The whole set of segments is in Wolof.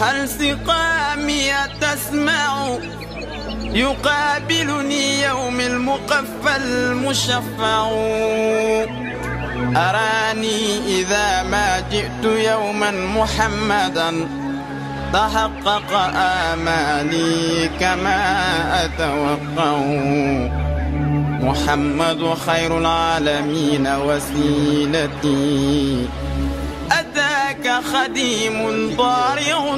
هل سقامي تسمع يقابلني يوم المقفى المشفع أراني إذا ما جئت يوما محمدا تحقق آمالي كما أتوقع محمد خير العالمين وسيلتي أتاك خديم ضارع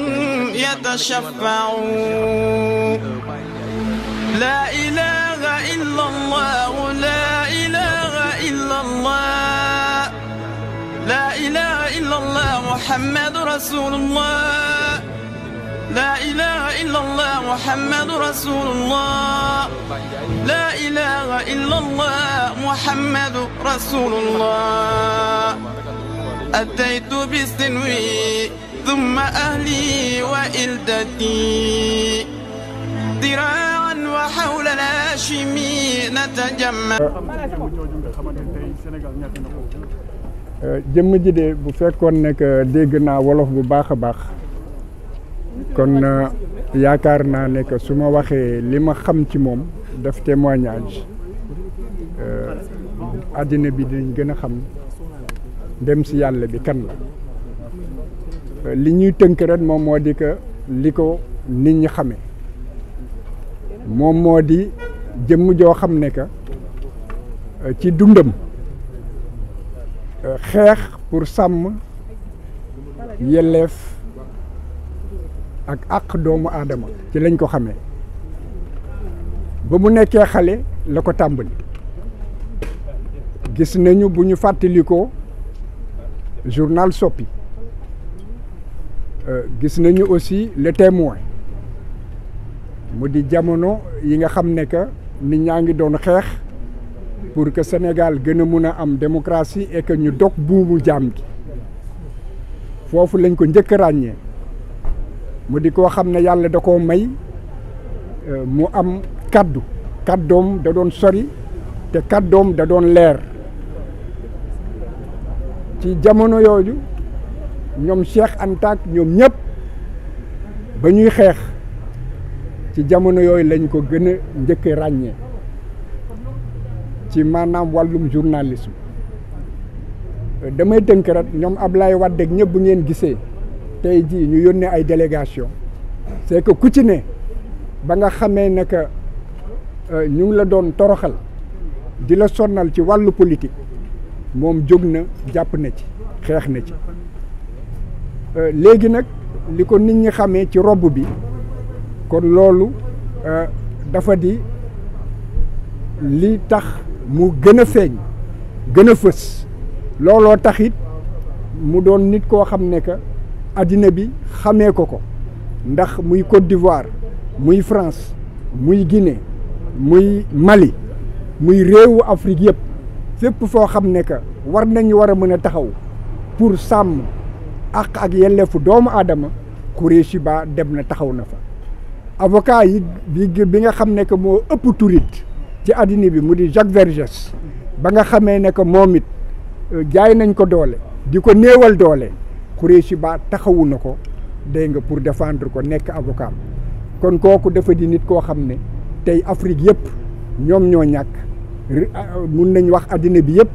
يتشفع لا إله إلا الله لا إله إلا الله لا إله إلا الله محمد رسول الله لا إله إلا الله محمد رسول الله لا إله إلا الله محمد رسول الله أتيت بسنوي ثم أهلي وإلدتي ذراعا وحول الهاشمي نتجمع. jëmm ji de bu fekkoon ne que dégg naa wolof bu baax a baax kon yaakaar naa ne que su ma waxee li ma xam ci moom def témoignage àddina bi dañ gën a xam dem si yàlla bi kan la li ñuy tënk rek moom moo di que li ko nit ñi xamee moom moo di jëmm joo xam ne que ci dundam xeex pour sàmm yelleef ak àq doomu aadama ci lañ ko xamee ba mu nekkee xale la ko tàmbali gis nañu bu ñu fàttalikoo journal Sopi gis nañu aussi Le Témoin mu di jamono yi nga xam ne que nit ñaa ngi doon xeex pour que Sénégal gën a mun a am démocratie et que ñu dog buumu jaam gi foofu lañ ko njëkk a ràññee mu di koo xam ne yàlla da koo may mu am kàddoom da doon sori te kàddoom da doon leer ci jamono yooyu ñoom Cheikh Anta ñoom ñëpp ba ñuy xeex ci jamono yooyu lañ ko gën a njëkk a ràññee ci maanaam wàllum journalisme damay tënk rek ñoom Ablaye Wade ak ñëpp bu ngeen gisee tey jii ñu yónnee ay délégation c'est que ku ci ne ba nga xamee ne que ñu ngi la doon toroxal di la sonnal ci wàllu politique moom jóg na jàpp na ci xeex na ci léegi nag li ko nit ñi xamee ci robb bi kon loolu dafa di li tax mu gën a feeñ gën a fës looloo taxit mu doon nit koo xam ne que addina bi xamee ko ndax muy Côte d'Ivoire muy France muy Guinée muy Mali muy réewu Afrique yëpp fépp foo xam ne que war nañu war a mën a taxaw pour sàmm ak yelleefu doomu aadama Khoureyssi Ba dem na taxaw na fa avocat yi bi nga xam ne que moo ëpp turit ci addina bi mu di Jacques Vergès ba nga xamee ne que moom it jaay nañ ko doole di ko néewal doole Khoureyssi Ba taxawu na ko dégg nga pour défendre ko nekk avocat kon kooku dafa di nit koo xam ne tey Afrique yëpp ñoom ñoo ñàkk mun nañ wax addina bi yëpp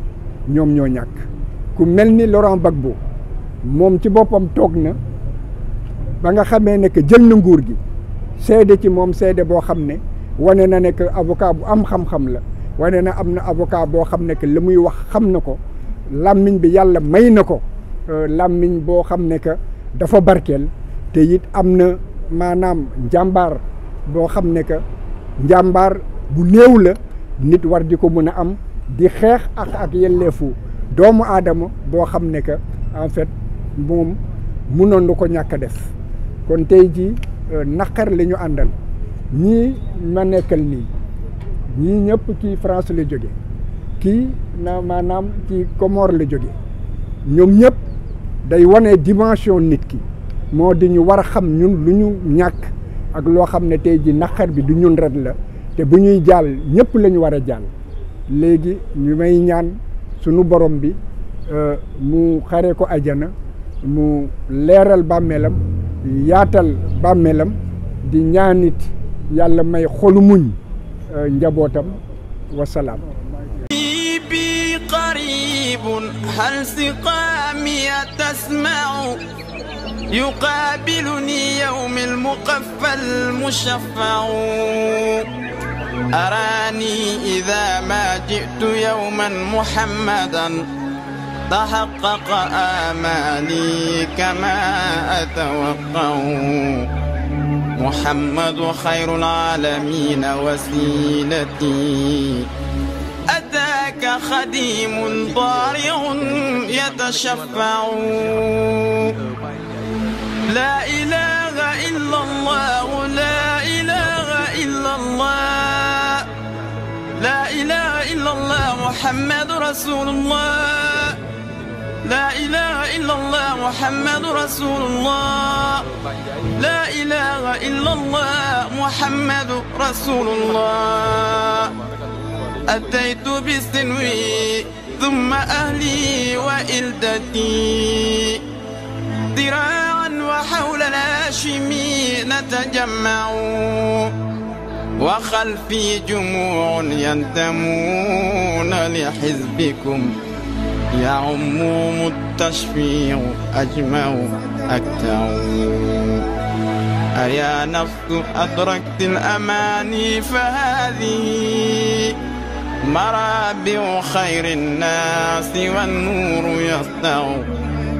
ñoom ñoo ñàkk ku mel ni Laurent Gbagbo moom ci boppam toog na ba nga xamee ne que jël na nguur gi seede ci moom seede boo xam ne wane na ne que avocat bu am xam-xam la wane na am na avocat boo xam ne que li muy wax xam na ko làmmiñ bi yàlla may na ko làmmiñ boo xam ne que dafa barkeel te it am na maanaam njàmbaar boo xam ne que njàmbaar bu néew la nit war di ko mën a am di xeex ak yelleefu doomu aadama boo xam ne que en fait moom mënoon na ko ñàkk a def kon tey jii naqar la ñu àndal ñii ma nekkal nii ñii ñëpp ci France la jóge kii na maanaam ci Comore la jóge ñoom ñëpp day wane dimension nit ki moo di ñu war a xam ñun lu ñu ñàkk ak loo xam ne tey ji naqar bi du ñun ret la te bu ñuy jàll ñëpp la ñu war a jàll léegi ñu may ñaan sunu borom bi mu xare ko ajana mu leeral bàmmeelam yaatal bàmmeelam di ñaanit yàlla may xolu muñ njabootam wasalaam. بي قريب هل سقامي تسمع يقابلني يوم المقفى المشفع أراني إذا ما جئت يوما محمدا تحقق آمالي كما أتوقع محمد خير العالمين وسيلتي أتاك خديم ضارع يتشفع لا إله إلا الله لا إله إلا الله لا إله إلا الله محمد رسول الله لا إله إلا الله محمد رسول الله لا إله إلا الله محمد رسول الله أتيت بسنوي ثم أهلي وإلدتي ذراعا وحول الهاشمي نتجمع وخلفي جموع ينتمون لحزبكم يعمهم التشفيع أجمع أكتع أيا نفس أدركت الأماني فهذه مرابع خير الناس والنور يسطع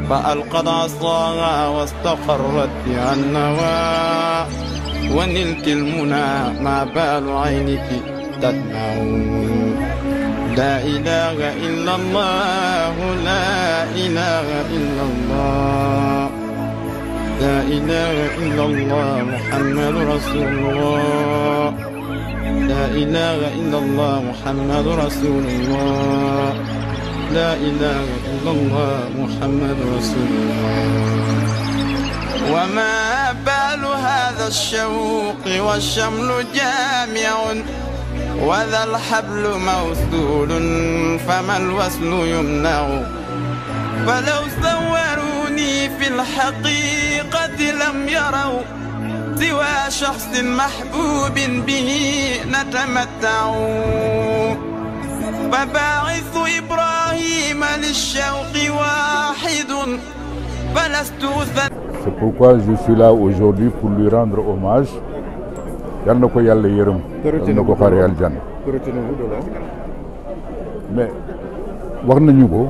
فألقت عصاها واستقرت بها النوى ونلت المنى ما بال عينك تدمع لا إله إلا الله لا إله إلا الله لا إله إلا الله محمد رسول الله لا إله إلا الله محمد رسول الله لا إله إلا الله محمد رسول الله وما بال هذا الشوق والشمل جامع وذا الحبل موصول فما الوصل يمنع فلو صوروني في الحقيقة لم يروا سوى شخص محبوب به نتمتع فباعث إبراهيم للشوق واحد فلست C'est pourquoi je suis là aujourd'hui pour lui rendre hommage. Yal na ko yàlla yërëm. Yal na ko xaaree aljanna. Mais wax nañu ko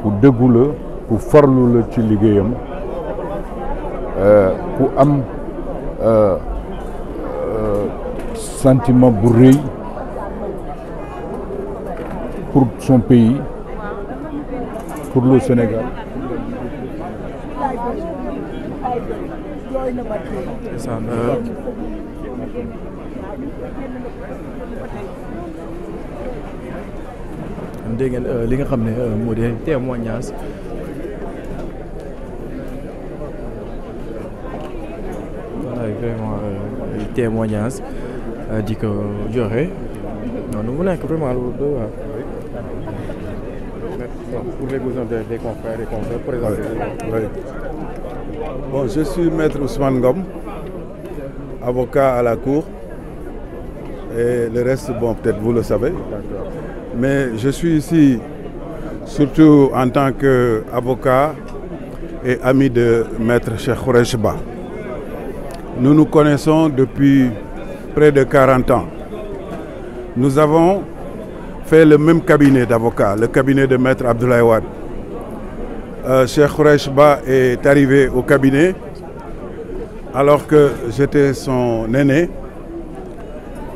ku dëggu la ku farlu la ci liggéeyam ku am sentiment bu rëy pour son pays pour le Sénégal. dégg ngeen li nga xam ne moo di témoignage voilà vraiment témoignage di ko joxe noonu mu nekk vraiment lu doy waar. Pour les besoins des confrères et consoeurs, présentez-vous. Oui. Bon, je suis Maître Ousmane Ngom, avocat à la Cour. Et le reste, bon, peut-être vous le savez. Mais je suis ici surtout en tant qu'avocat et ami de Maître Cheikh Khoureyssi Ba. Nous nous connaissons depuis près de 40 ans. Nous avons fait le même cabinet d'avocats, le cabinet de Maître Abdoulaye Wade. Cheikh Khoureyssi Ba est arrivé au cabinet alors que j'étais son aîné.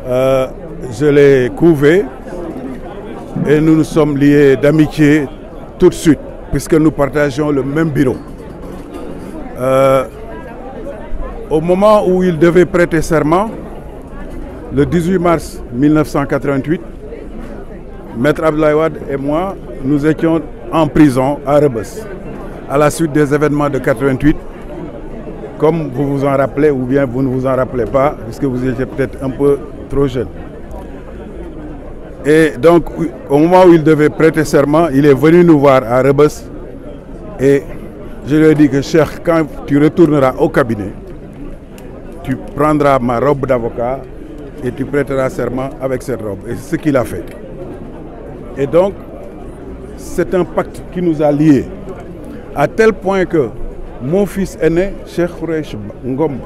Je l'ai couvé et nous nous sommes liés d'amitié tout de suite puisque nous partageons le même bureau. Au moment où il devait prêter serment, le 18 mars 1988, Maître Abdoulaye Wade et moi, nous étions en prison à Rebeuss à la suite des événements de 88, comme vous vous en rappelez ou bien vous ne vous en rappelez pas, puisque vous étiez peut-être un peu trop jeune. Et donc, au moment où il devait prêter serment, il est venu nous voir à Rebeuss et Je lui ai dit que Cheikh, quand tu retourneras au cabinet, tu prendras ma robe d'avocat et tu prêteras serment avec cette robe. Et c'est ce qu'il a fait. Et donc, c'est un pacte qui nous a liés, à tel point que mon fils aîné, Cheikh Khoureyssi Ngom,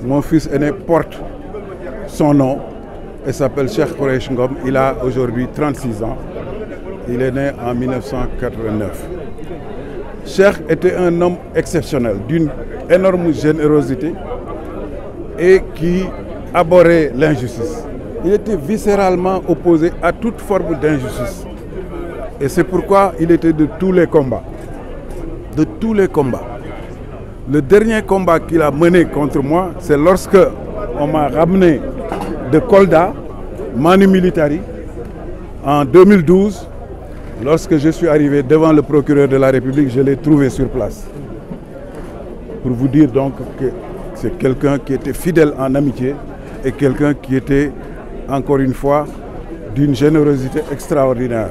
mon fils aîné porte son nom et s'appelle Cheikh Khoureyssi Ngom. Il a aujourd'hui 36 ans. Il est né en 1989. Cheikh était un homme exceptionnel, d'une énorme générosité et qui abhorrait l'injustice. Il était viscéralement opposé à toute forme d'injustice. Et c'est pourquoi il était de tous les combats. De tous les combats. Le dernier combat qu'il a mené contre moi, c'est lorsque on m'a ramené de Kolda, Manu Militari, en 2012. Lorsque je suis arrivé devant le procureur de la République, je l'ai trouvé sur place. Pour vous dire donc que c'est quelqu'un qui était fidèle en amitié et quelqu'un qui était, encore une fois, d'une générosité extraordinaire.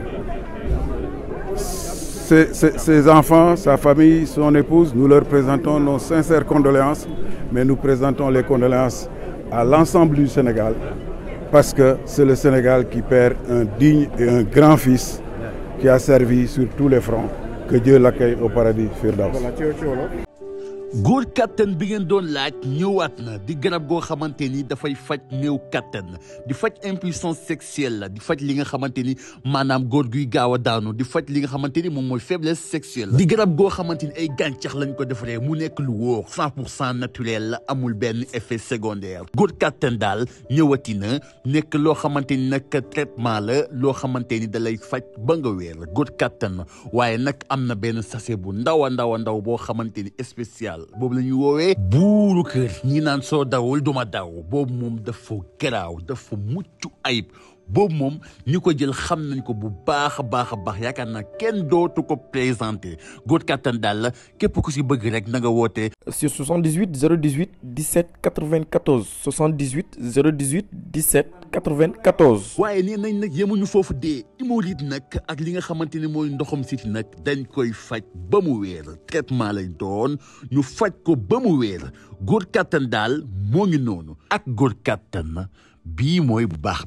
Ses enfants, sa famille, son épouse, nous leur présentons nos sincères condoléances, mais nous présentons les condoléances à l'ensemble du Sénégal, parce que c'est le Sénégal qui perd un digne et un grand fils qui a servi sur tous les fronts. Que Dieu l'accueille au paradis Firdaws. góor kattan bi ngeen doon laaj ñëwaat na di garab goo xamante ni dafay faj néew kattan di faj impuissance sexuelle la di faj li nga xamante ni maanaam góor guy gaaw a daanu di faj li nga xamante ni moom mooy faiblesse sexuelle di garab goo xamante ni ay gàncax lañ ko defaree mu nekk lu wóor 100% naturel la amul benn effet secondaire góor kattan daal ñëwati na nekk loo xamante ni nag traitement la loo xamante ni da lay faj ba nga wér góor kattan waaye nag am na benn sachet bu ndaw a ndaw boo xamante ni spécial boobu la ñuy woowee buuru kër ñi naan soo dawul duma daw boobu moom dafa garaaw dafa mucc ayib boobu moom ñi ko jël xam nañ ko bu baax a baax yaakaar naa kenn dootu ko présenté góor kattan daal la képp ku si bëgg rek na nga woote sur 78 018 17 94 78 018 17 94. waaye nee nañ nag yemuñu foofu dee hémorroïde nag ak li nga xamante ni mooy ndoxam siti nag dañ koy faj ba mu wéer traitement lay doon ñu faj ko ba mu wéer góor kattan daal moo ngi noonu ak góor kattan bii mooy bu baax